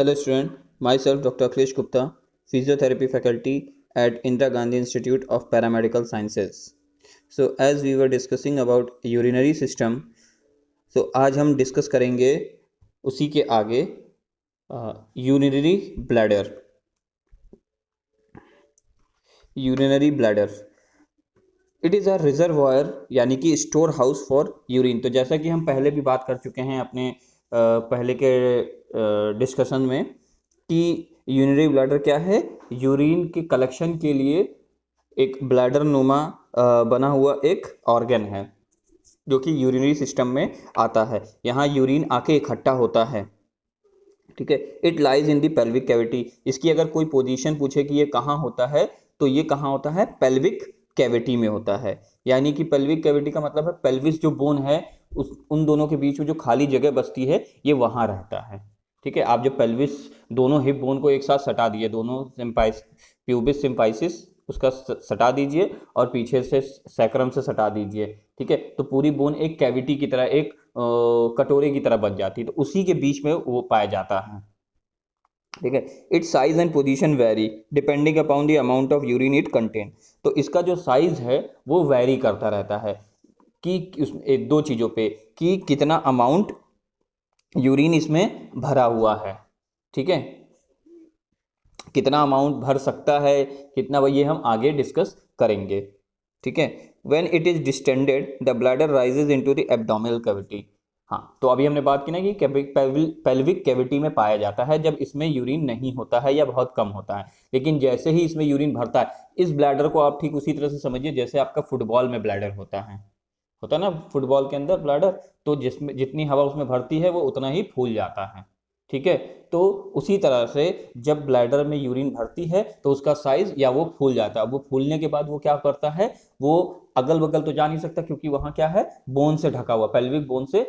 Hello student, myself Dr. Akhilesh Gupta, Physiotherapy Faculty at Indira Gandhi Institute of Paramedical Sciences. So as we were discussing about urinary system, so आज हम discuss करेंगे उसी के आगे urinary bladder. Urinary bladder it is a reservoir यानी कि store house for urine. तो जैसा कि हम पहले भी बात कर चुके हैं अपने पहले के डिस्कशन में कि यूरिनरी ब्लैडर क्या है, यूरिन के कलेक्शन के लिए एक ब्लैडर नुमा बना हुआ एक ऑर्गन है जो कि यूरिनरी सिस्टम में आता है। यहाँ यूरिन आके इकट्ठा होता है, ठीक है। It lies in the pelvic cavity. इसकी अगर कोई पोजीशन पूछे कि ये कहाँ होता है तो ये कहाँ होता है, पेल्विक कैविटी में होता है। यानी कि पेल्विक कैविटी का मतलब है पेल्विस जो बोन है उन दोनों के बीच में जो खाली जगह बचती है ये वहाँ रहता है, ठीक है। आप जब पेल्विस दोनों हिप बोन को एक साथ सटा दिए, दोनों प्यूबिस सिम्फाइसिस उसका सटा दीजिए और पीछे से सैक्रम से सटा दीजिए, ठीक है। तो पूरी बोन एक कैविटी की तरह, एक कटोरे की तरह बन जाती है, तो उसी के बीच में वो पाया जाता है, ठीक है। It's size and position very depending upon the amount of urine it contain. तो इसका जो साइज है वो वेरी करता रहता है कि दो चीज़ों पे कि कितना अमाउंट यूरिन इसमें भरा हुआ है, ठीक है। कितना अमाउंट भर सकता है, कितना, ये हम आगे डिस्कस करेंगे, ठीक है। When it is distended the bladder rises into the abdominal cavity. हाँ, तो अभी हमने बात की ना कि पेल्विक कैविटी में पाया जाता है जब इसमें यूरिन नहीं होता है या बहुत कम होता है। लेकिन जैसे ही इसमें यूरिन भरता है, इस ब्लैडर को आप ठीक उसी तरह से समझिए जैसे आपका फुटबॉल में ब्लैडर होता है ना, फुटबॉल के अंदर ब्लैडर, तो जिसमें जितनी हवा उसमें भरती है वो उतना ही फूल जाता है, ठीक है। तो उसी तरह से जब ब्लैडर में यूरिन भरती है तो उसका साइज या वो फूल जाता है। वो फूलने के बाद वो क्या करता है, वो अगल बगल तो जा नहीं सकता क्योंकि वहां क्या है, बोन से ढका हुआ, पेल्विक बोन से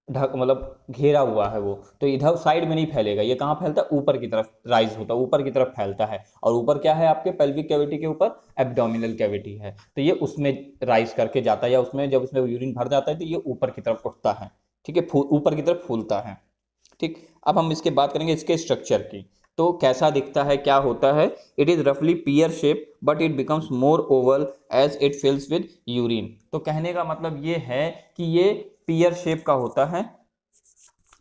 ढक मतलब घेरा हुआ है वो, तो इधर साइड में नहीं फैलेगा। ये कहाँ फैलता है, ऊपर की तरफ राइज होता है, ऊपर की तरफ फैलता है। और ऊपर क्या है आपके पेल्विक कैविटी के ऊपर, एब्डोमिनल कैविटी है, तो ये उसमें राइज करके जाता है, या उसमें जब उसमें यूरिन भर जाता है तो ये ऊपर की तरफ उठता है, ठीक है, ऊपर की तरफ फूलता है, ठीक। अब हम इसके बात करेंगे इसके स्ट्रक्चर की। तो कैसा दिखता है, क्या होता है। इट इज रफली pear shape but it becomes more oval as it fills with urine. तो कहने का मतलब ये है कि ये पियर शेप का होता है,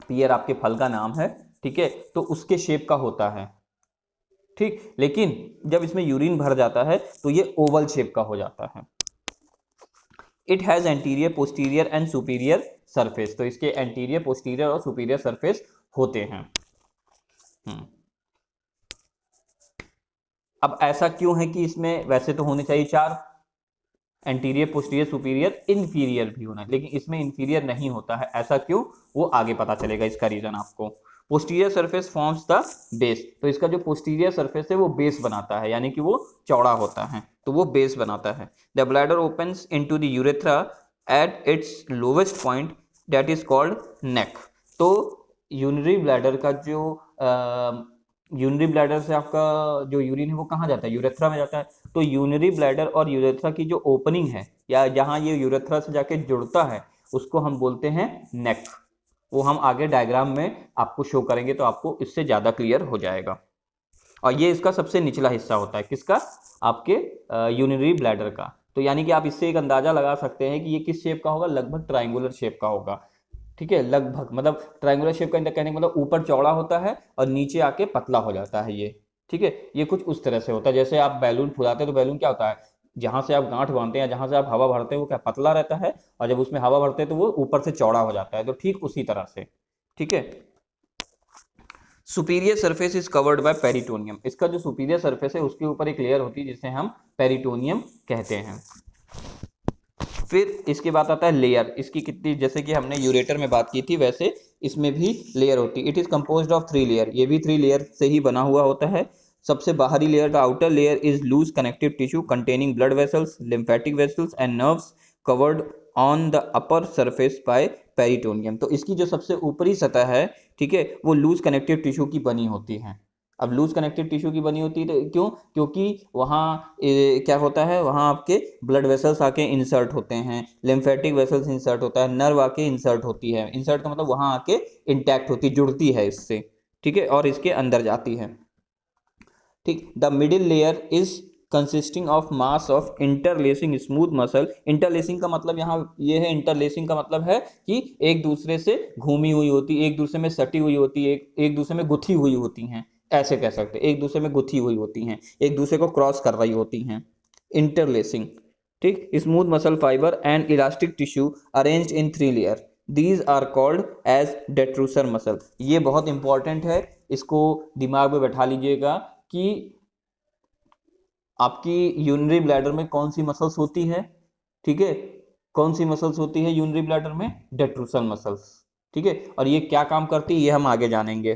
पियर आपके फल का नाम है, ठीक है, तो उसके शेप का होता है, ठीक। लेकिन जब इसमें यूरिन भर जाता है तो ये ओवल शेप का हो जाता है। It has anterior, posterior and superior surface. तो इसके एंटीरियर, पोस्टीरियर और सुपीरियर सरफेस होते हैं। अब ऐसा क्यों है कि इसमें वैसे तो होने चाहिए चार, एंटीरियर, पोस्टीरियर, सुपीरियर, इंफीरियर भी होना है, लेकिन इसमें इंफीरियर नहीं होता है। ऐसा क्यों, वो आगे पता चलेगा इसका रीजन आपको। Posterior surface forms the base. तो इसका जो पोस्टीरियर सरफेस है वो बेस बनाता है, यानी कि वो चौड़ा होता है तो वो बेस बनाता है। The bladder opens into the urethra at its lowest point that is called neck. तो यूरिनरी ब्लैडर का जो यूरिनरी ब्लैडर से आपका जो यूरिन है वो कहाँ जाता है, यूरेथ्रा में जाता है। तो यूरिनरी ब्लैडर और यूरेथ्रा की जो ओपनिंग है या जहाँ ये यूरेथ्रा से जाके जुड़ता है उसको हम बोलते हैं नेक। वो हम आगे डायग्राम में आपको शो करेंगे तो आपको इससे ज़्यादा क्लियर हो जाएगा। और ये इसका सबसे निचला हिस्सा होता है, किसका, आपके यूरिनरी ब्लैडर का। तो यानी कि आप इससे एक अंदाजा लगा सकते हैं कि ये किस शेप का होगा, लगभग ट्राइंगुलर शेप का होगा, ठीक है। लगभग मतलब ट्राइंगुलर शेप का कहने का मतलब ऊपर चौड़ा होता है और नीचे आके पतला हो जाता है ये, ठीक है। ये कुछ उस तरह से होता है जैसे आप बैलून फुलाते हैं तो बैलून क्या होता है, जहां से आप गांठ बांधते हैं, जहां से आप हवा भरते हैं वो क्या पतला रहता है, और जब उसमें हवा भरते हैं तो वो ऊपर से चौड़ा हो जाता है। तो ठीक उसी तरह से, ठीक है। Superior surface is covered by peritoneum. इसका जो सुपीरियर सरफेस है उसके ऊपर एक लेयर होती है जिसे हम पेरिटोनियम कहते हैं। फिर इसके बाद आता है लेयर। इसकी कितनी, जैसे कि हमने यूरेटर में बात की थी वैसे इसमें भी लेयर होती है। It is composed of 3 layer. ये भी 3 लेयर से ही बना हुआ होता है। सबसे बाहरी layer, the outer layer is loose connective tissue containing blood vessels, lymphatic vessels and nerves covered on the upper surface by peritoneum. तो इसकी जो सबसे ऊपरी सतह है, ठीक है, वो लूज कनेक्टिव टिश्यू की बनी होती है। अब लूज कनेक्टिव टिश्यू की बनी होती है तो क्यों, क्योंकि वहाँ क्या होता है, वहाँ आपके ब्लड वेसल्स आके इंसर्ट होते हैं, लिम्फेटिक वेसल्स इंसर्ट होता है, नर्व आके इंसर्ट होती है। इंसर्ट का मतलब वहाँ आके इंटैक्ट होती, जुड़ती है इससे, ठीक है, और इसके अंदर जाती है। ठीक, the middle layer is consisting of mass of interlacing smooth muscle. Interlacing का मतलब यहाँ ये है, इंटरलेसिंग का मतलब है कि एक दूसरे से घूमी हुई होती, एक दूसरे में सटी हुई होती, एक दूसरे में गुथी हुई होती हैं, ऐसे कह सकते हैं, एक दूसरे में गुथी हुई होती हैं, एक दूसरे को क्रॉस कर रही होती हैं, इंटरलेसिंग। ठीक, smooth muscle fibre and elastic tissue arranged in 3 layer, these are called as detrusor muscle. ये बहुत इंपॉर्टेंट है, इसको दिमाग में बैठा लीजिएगा कि आपकी यूरिनरी ब्लैडर में कौन सी मसल्स होती है। ठीक है, कौन सी मसल्स होती है यूरिनरी ब्लैडर में? डेट्रूसन मसल्स। ठीक है, और ये क्या काम करती है ये हम आगे जानेंगे।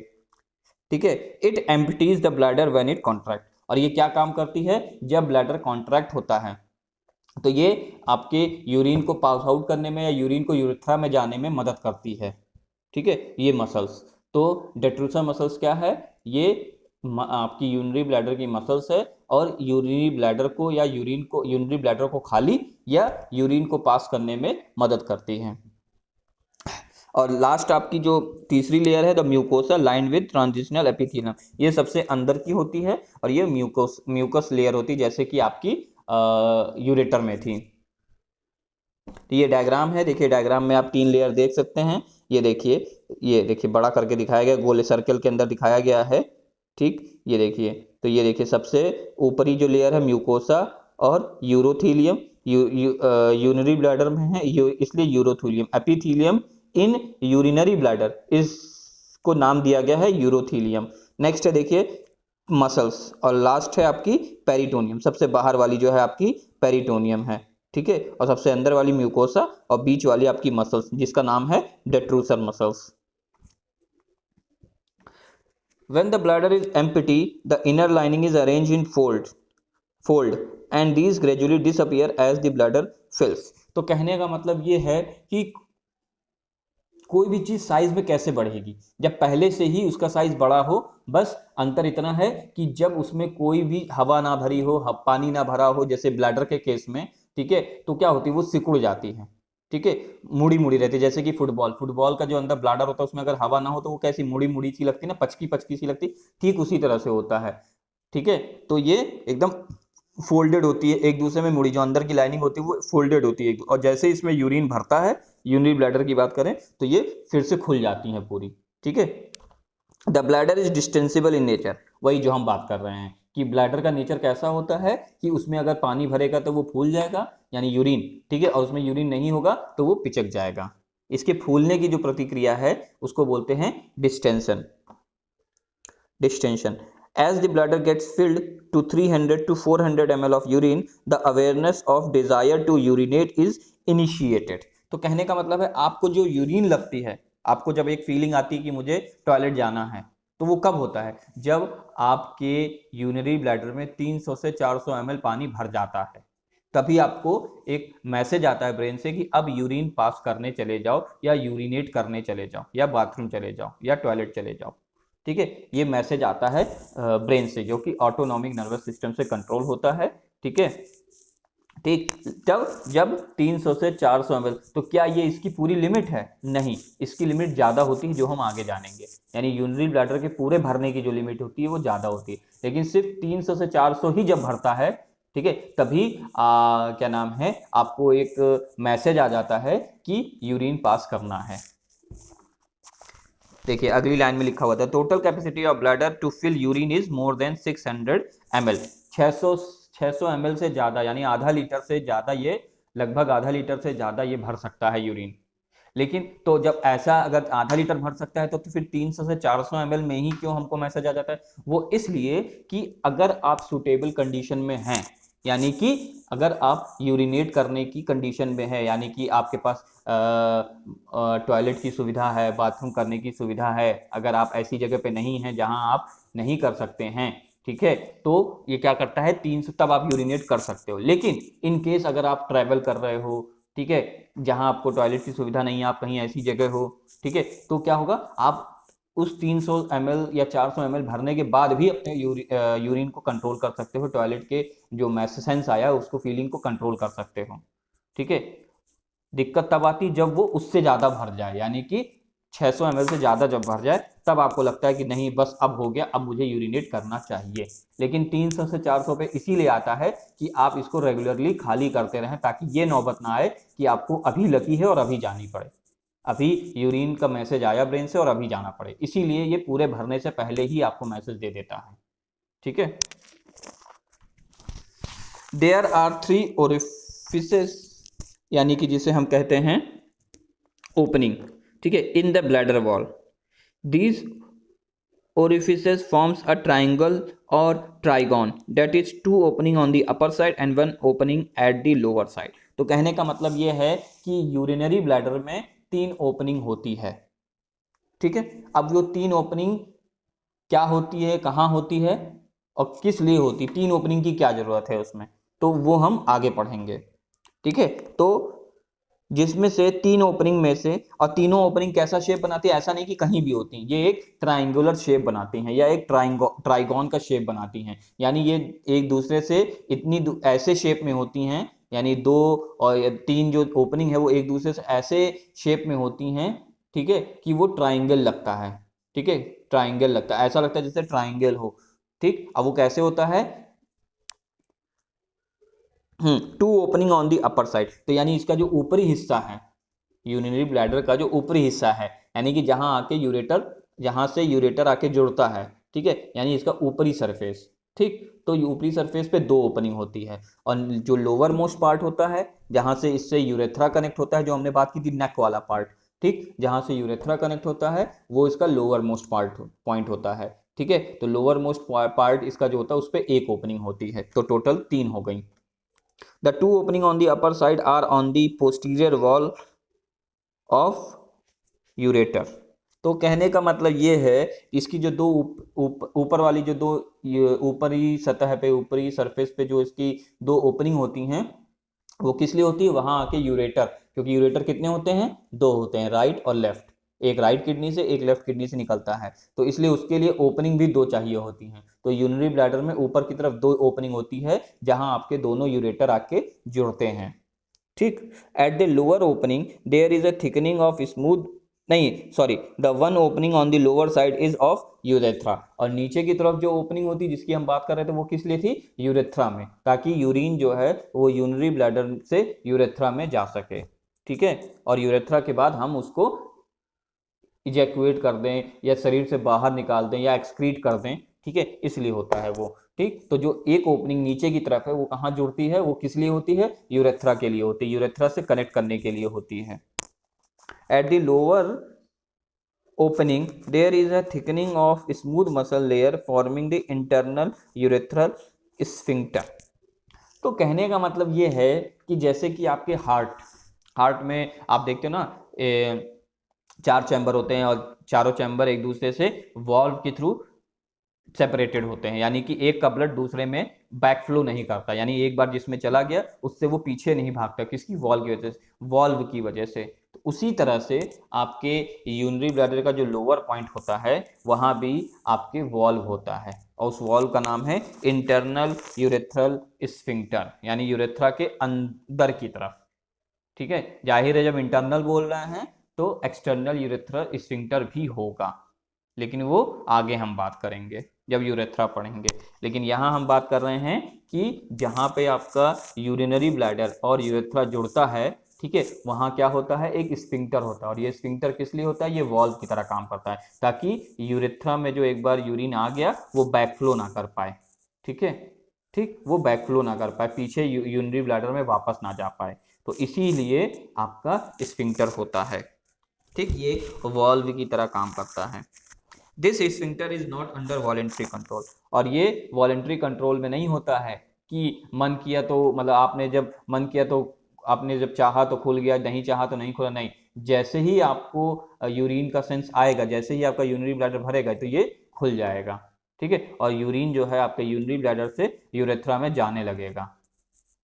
ठीक है, it empties the bladder when it contract. और ये क्या काम करती है जब ब्लैडर कॉन्ट्रैक्ट होता है? तो ये आपके यूरिन को पास आउट करने में या यूरिन को यूरेथ्रा में जाने में मदद करती है। ठीक है, ये मसल्स। तो डेट्रूसन मसल्स क्या है? ये आपकी यूरिनरी ब्लैडर की मसल्स है, और यूरिनरी ब्लैडर को या यूरिनरी ब्लैडर को खाली या यूरिन को पास करने में मदद करती है। और लास्ट आपकी जो तीसरी लेयर है the mucosa lined with transitional epithelium, ये सबसे अंदर की होती है, और ये म्यूकस लेयर होती है, जैसे कि आपकी यूरेटर में थी। तो ये डायग्राम है, देखिए डायग्राम में आप 3 लेयर देख सकते हैं। ये देखिए बड़ा करके दिखाया गया, गोले सर्कल के अंदर दिखाया गया है। ठीक, ये देखिए, तो ये देखिए सबसे ऊपरी जो लेयर है म्यूकोसा और यूरोथीलियम, यूरिनरी ब्लैडर में है इसलिए यूरोथीलियम। एपिथीलियम इन यूरिनरी ब्लैडर, इसको नाम दिया गया है यूरोथीलियम। नेक्स्ट है देखिए मसल्स, और लास्ट है आपकी पेरिटोनियम, सबसे बाहर वाली जो है आपकी पेरिटोनियम है। ठीक है, और सबसे अंदर वाली म्यूकोसा, और बीच वाली आपकी मसल्स जिसका नाम है detrusor muscles. When the bladder is empty, the inner lining is arranged in fold and these gradually disappear as the bladder fills। तो कहने का मतलब ये है कि कोई भी चीज साइज में कैसे बढ़ेगी जब पहले से ही उसका साइज बड़ा हो। बस अंतर इतना है कि जब उसमें कोई भी हवा ना भरी हो, पानी ना भरा हो, जैसे ब्लैडर के केस में, ठीक है, तो क्या होती है वो सिकुड़ जाती है। ठीक है, मुड़ी मुड़ी रहती है, जैसे कि फुटबॉल का जो अंदर ब्लैडर होता है उसमें अगर हवा ना हो तो वो कैसी मुड़ी मुड़ी सी लगती है ना, पचकी पचकी सी लगती, ठीक उसी तरह से होता है। ठीक है, तो ये एकदम फोल्डेड होती है, एक दूसरे में मुड़ी, जो अंदर की लाइनिंग होती है वो फोल्डेड होती है, और जैसे इसमें यूरिन भरता है, यूरिनरी ब्लैडर की बात करें तो ये फिर से खुल जाती हैं पूरी। ठीक है, the bladder is distensible in nature, वही जो हम बात कर रहे हैं कि ब्लैडर का नेचर कैसा होता है कि उसमें अगर पानी भरेगा तो वो फूल जाएगा, यानी यूरिन। ठीक है, और उसमें यूरिन नहीं होगा तो वो पिचक जाएगा। इसके फूलने की जो प्रतिक्रिया है उसको बोलते हैं distension. As the bladder gets filled to 300 to 400 ml of urine, the awareness of desire to urinate is initiated। तो कहने का मतलब है आपको जो यूरिन लगती है, आपको जब एक फीलिंग आती है कि मुझे टॉयलेट जाना है, तो वो कब होता है? जब आपके यूरिनरी ब्लैडर में 300 से 400 ml पानी भर जाता है, तभी आपको एक मैसेज आता है ब्रेन से कि अब यूरिन पास करने चले जाओ, या यूरिनेट करने चले जाओ, या बाथरूम चले जाओ, या टॉयलेट चले जाओ। ठीक है, ये मैसेज आता है ब्रेन से, जो कि ऑटोनॉमिक नर्वस सिस्टम से कंट्रोल होता है। ठीक है, ठीक, जब 300 से 400 ml, तो क्या ये इसकी पूरी लिमिट है? नहीं, इसकी लिमिट ज़्यादा होती है, जो हम आगे जानेंगे। यानी यूरिनरी ब्लैडर के पूरे भरने की जो लिमिट होती है वो ज़्यादा होती है, लेकिन सिर्फ 300 से 400 ही जब भरता है, ठीक है, तभी क्या नाम है, आपको एक मैसेज आ जाता है कि यूरिन पास करना है। देखिए अगली लाइन में लिखा हुआ था total capacity of bladder to fill urine is more than 600 ml। 600 ml से ज़्यादा, यानी आधा लीटर से ज़्यादा, ये लगभग आधा लीटर से ज़्यादा ये भर सकता है यूरिन। लेकिन तो जब ऐसा अगर आधा लीटर भर सकता है तो फिर 300 से 400 ml में ही क्यों हमको मैसेज आ जाता है? वो इसलिए कि अगर आप सुटेबल कंडीशन में हैं, यानी कि अगर आप यूरिनेट करने की कंडीशन में है, यानी कि आपके पास टॉयलेट की सुविधा है, बाथरूम करने की सुविधा है, अगर आप ऐसी जगह पे नहीं हैं जहां आप नहीं कर सकते हैं, ठीक है, तो ये क्या करता है 300, तब आप यूरिनेट कर सकते हो। लेकिन इन केस अगर आप ट्रैवल कर रहे हो, ठीक है, जहां आपको टॉयलेट की सुविधा नहीं है, आप कहीं ऐसी जगह हो, ठीक है, तो क्या होगा, आप उस 300 ml या 400 ml भरने के बाद भी अपने यूरिन को कंट्रोल कर सकते हो, टॉयलेट के जो सेंस आया उसको, फीलिंग को कंट्रोल कर सकते हो। ठीक है, दिक्कत तब आती जब वो उससे ज्यादा भर जाए, यानी कि 600 ml से ज़्यादा जब भर जाए तब आपको लगता है कि नहीं बस अब हो गया, अब मुझे यूरिनेट करना चाहिए। लेकिन 300 से 400 पे इसीलिए आता है कि आप इसको रेगुलरली खाली करते रहें, ताकि ये नौबत ना आए कि आपको अभी लगी है और अभी जानी पड़े, अभी यूरिन का मैसेज आया ब्रेन से और अभी जाना पड़े। इसीलिए ये पूरे भरने से पहले ही आपको मैसेज दे देता है। ठीक है। देयर आर 3 ओरिफिसेस, यानी कि जिसे हम कहते हैं ओपनिंग, ठीक है, in the bladder wall. These orifices forms a triangle or trigon, that is two opening on the upper side and one opening at the lower side। तो कहने का मतलब ये है कि यूरिनरी ब्लैडर में 3 ओपनिंग होती है। ठीक है। अब वो 3 ओपनिंग क्या होती है, कहाँ होती है और किस लिए होती, 3 ओपनिंग की क्या जरूरत है उसमें, तो वो हम आगे पढ़ेंगे। ठीक है। तो जिसमें से 3 ओपनिंग में से, और तीनों ओपनिंग कैसा शेप बनाती है, ऐसा नहीं कि कहीं भी होती हैं, ये एक ट्राइंगुलर शेप बनाती हैं या एक ट्राइगॉन का शेप बनाती हैं। यानी ये एक दूसरे से इतनी ऐसे शेप में होती हैं, यानी 2 और 3 जो ओपनिंग है वो एक दूसरे से ऐसे शेप में होती हैं, ठीक है, कि वो ट्राइंगल लगता है। ठीक है, ट्राइंगल लगता है, ऐसा लगता है जैसे ट्राइंगल हो। ठीक, अब वो कैसे होता है, 2 opening on the upper side. तो यानी इसका जो ऊपरी हिस्सा है, यूरिनरी ब्लैडर का जो ऊपरी हिस्सा है, यानी कि जहां आके यूरेटर, जहां से यूरेटर आके जुड़ता है, ठीक है, यानी इसका ऊपरी सरफेस। ठीक, तो ऊपरी सरफेस पे 2 ओपनिंग होती है, और जो लोअर मोस्ट पार्ट होता है, जहां से इससे यूरेथ्रा कनेक्ट होता है, जो हमने बात की थी नेक वाला पार्ट, ठीक, जहां से यूरेथ्रा कनेक्ट होता है वो इसका लोअर मोस्ट पार्ट पॉइंट होता है। ठीक है, तो लोअर मोस्ट पार्ट इसका जो होता है उस पर 1 ओपनिंग होती है, तो टोटल 3 हो गई। The two opening on the upper side are on the posterior wall of ureter। तो कहने का मतलब ये है, इसकी जो दो ऊपर वाली जो दो ऊपरी सतह पे, ऊपरी सरफेस पे जो इसकी 2 ओपनिंग होती हैं, वो किस लिए होती है, वहां आके यूरेटर, क्योंकि यूरेटर कितने होते हैं, 2 होते हैं, राइट और लेफ्ट, एक राइट किडनी से एक लेफ्ट किडनी से निकलता है, तो इसलिए उसके लिए ओपनिंग भी 2 चाहिए होती हैं। तो यूरिनरी ब्लैडर में ऊपर की तरफ 2 ओपनिंग होती है, जहां आपके दोनों यूरेटर आके जुड़ते हैं। ठीक, at the lower opening there is a thickening of smooth, नहीं sorry, the one opening on the lower side is of urethra. और नीचे की तरफ जो ओपनिंग होती है जिसकी हम बात कर रहे थे वो किस लिए थी, यूरेथ्रा में, ताकि यूरिन जो है वो यूरिनरी ब्लैडर से यूरेथ्रा में जा सके। ठीक है, और यूरेथ्रा के बाद हम उसको इजैक्यूएट कर दें या शरीर से बाहर निकाल दें या एक्सक्रीट कर दें। ठीक है, इसलिए होता है वो। ठीक, तो जो एक ओपनिंग नीचे की तरफ है वो कहाँ जुड़ती है, वो किस लिए होती है, यूरेथ्रा के लिए होती है, यूरेथ्रा से कनेक्ट करने के लिए होती है। Eight the lower opening there is a thickening of smooth muscle layer forming the internal urethral sphincter। तो कहने का मतलब ये है कि जैसे कि आपके हार्ट में आप देखते हो ना, 4 चैम्बर होते हैं और चारों चैम्बर एक दूसरे से वॉल्व के थ्रू सेपरेटेड होते हैं, यानी कि एक का ब्लड दूसरे में बैक फ्लो नहीं करता, यानी एक बार जिसमें चला गया उससे वो पीछे नहीं भागता, किसकी, वॉल्व की वजह से, वॉल्व की वजह से। तो उसी तरह से आपके यूरिनरी ब्लैडर का जो लोअर पॉइंट होता है वहां भी आपके वॉल्व होता है, और उस वॉल्व का नाम है इंटरनल यूरेथ्रल स्फिंक्टर, यानी यूरेथ्रा के अंदर की तरफ। ठीक है, जाहिर है जब इंटरनल बोल रहे हैं तो एक्सटर्नल यूरेथ्रल स्फिंक्टर भी होगा, लेकिन वो आगे हम बात करेंगे जब यूरेथ्रा पढ़ेंगे। लेकिन यहाँ हम बात कर रहे हैं कि जहाँ पे आपका यूरिनरी ब्लैडर और यूरेथ्रा जुड़ता है, ठीक है, वहाँ क्या होता है, एक स्फिंक्टर होता है, और ये स्फिंक्टर किस लिए होता है, ये वॉल्व की तरह काम करता है, ताकि यूरेथ्रा में जो एक बार यूरिन आ गया वो बैकफ्लो ना कर पाए। ठीक है, ठीक, वो बैकफ्लो ना कर पाए, पीछे यूरिनरी ब्लैडर में वापस ना जा पाए, तो इसीलिए आपका स्फिंक्टर होता है। ठीक, ये वॉल्व की तरह काम करता है। This sphincter is not under voluntary control, और ये वॉलेंट्री कंट्रोल में नहीं होता है कि मन किया तो, मतलब आपने जब मन किया तो, आपने जब चाहा तो खुल गया, नहीं चाहा तो नहीं खुला, नहीं, जैसे ही आपको यूरिन का सेंस आएगा, जैसे ही आपका यूरिनरी ब्लैडर भरेगा तो ये खुल जाएगा। ठीक है, और यूरिन जो है आपके यूरिनरी ब्लैडर से यूरेथ्रा में जाने लगेगा।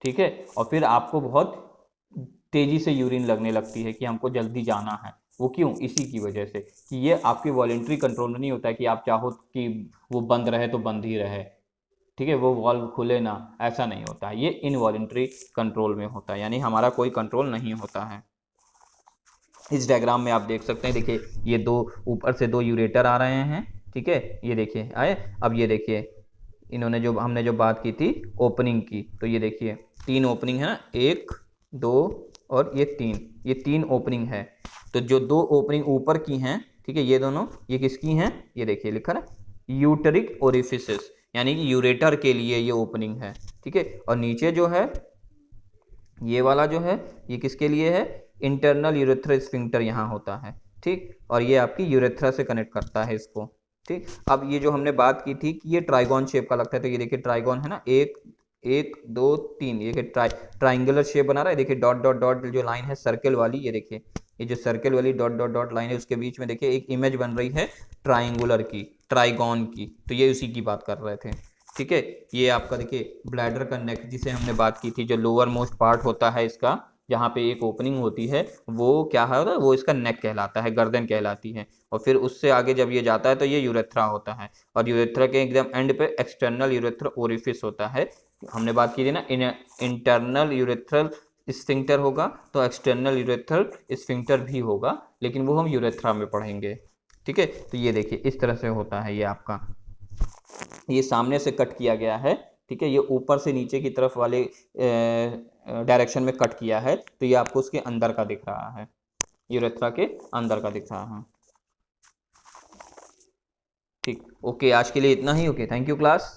ठीक है, और फिर आपको बहुत तेजी से यूरिन लगने लगती है कि हमको जल्दी जाना है, वो क्यों, इसी की वजह से कि ये आपके वॉलेंट्री कंट्रोल में नहीं होता है कि आप चाहो कि वो बंद रहे तो बंद ही रहे, ठीक है, वो वॉल्व खुले ना, ऐसा नहीं होता है, ये इनवॉलेंट्री कंट्रोल में होता है, यानी हमारा कोई कंट्रोल नहीं होता है। इस डायग्राम में आप देख सकते हैं, देखिए ये दो ऊपर से दो यूरेटर आ रहे हैं, ठीक है, ये देखिए आए। अब ये देखिए इन्होंने जो हमने जो बात की थी ओपनिंग की, तो ये देखिए 3 ओपनिंग है ना, 1 2 और ये 3, ये 3 ओपनिंग है। तो जो 2 ओपनिंग ऊपर की हैं, ठीक है, ये दोनों ये किसकी हैं, ये देखिए लिखा है यूटेरिक ओरिफिसेस, यानी कि यूरेटर के लिए ये ओपनिंग है, ठीक है। और नीचे जो है ये वाला जो है ये किसके लिए है, इंटरनल यूरेथ्रा स्फिंक्टर यहाँ होता है, ठीक। और ये आपकी यूरेथ्रा से कनेक्ट करता है इसको, ठीक। अब ये जो हमने बात की थी कि ये ट्राइगोन शेप का लगता है, तो ये देखिए ट्राइगोन है ना, 1 1 2 3, ये देखिए ट्राइंगुलर शेप बना रहा है, देखिए डॉट डॉट डॉट जो लाइन है सर्कल वाली, ये देखिए ये जो सर्कल वाली डॉट डॉट डॉट लाइन है उसके बीच में देखिए एक इमेज बन रही है ट्राइंगुलर की, ट्राइगोन की, तो ये उसी की बात कर रहे थे, ठीक है। ये आपका देखिए ब्लैडर का नेक जिसे हमने बात की थी, जो लोअर मोस्ट पार्ट होता है इसका, जहाँ पे एक ओपनिंग होती है, वो क्या है, वो इसका नेक कहलाता है, गर्दन कहलाती है। और फिर उससे आगे जब ये जाता है तो ये यूरेथ्रा होता है, और यूरेथ्रा के एकदम एंड पे एक्सटर्नल यूरेथ्रा ओरिफिस होता है। हमने बात की थी ना, इंटरनल यूरेथ्रल स्फिंक्टर होगा तो एक्सटर्नल यूरेथ्रल स्फिंक्टर भी होगा, लेकिन वो हम यूरेथ्रा में पढ़ेंगे, ठीक है। तो ये देखिए इस तरह से होता है, ये आपका ये सामने से कट किया गया है, ठीक है, ये ऊपर से नीचे की तरफ वाले डायरेक्शन में कट किया है, तो ये आपको उसके अंदर का दिख रहा है, यूरेथ्रा के अंदर का दिख रहा है, ठीक। ओके, आज के लिए इतना ही। Okay, thank you class.